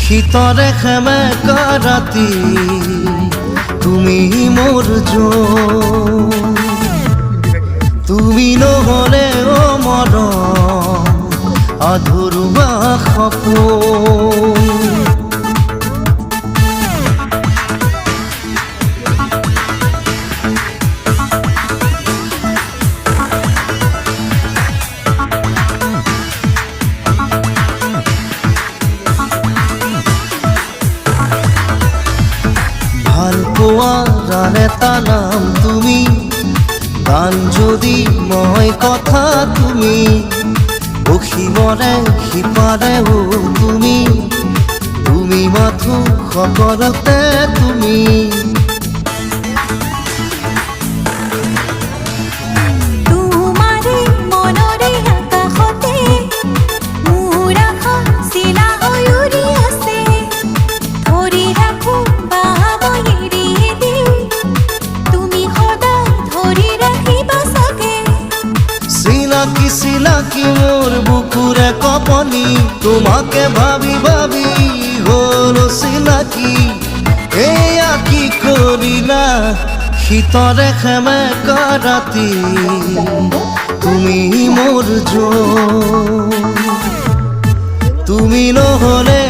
শীতরে সেমেকা ৰাতি তুমি মোৰ জোন, তুমি নহ'লে অ' মৰম আধৰুৱা সপোন। ভাল পোৱাৰ এটা নাম তুমি, গান যদি মই কথা তুমি, অসীমৰে সিপাৰেও তুমি, তুমি মাথো সকলোতে তুমি। চিনাকি চিনাকি মোৰ বুকুৰে কপনি, তোমাকে ভাবি ভাবি হ'ল চিনাকি। এয়া কি কৰিলা শীতৰে সেমেকা ৰাতি তুমি মোৰ জোন, তুমি নহ'লে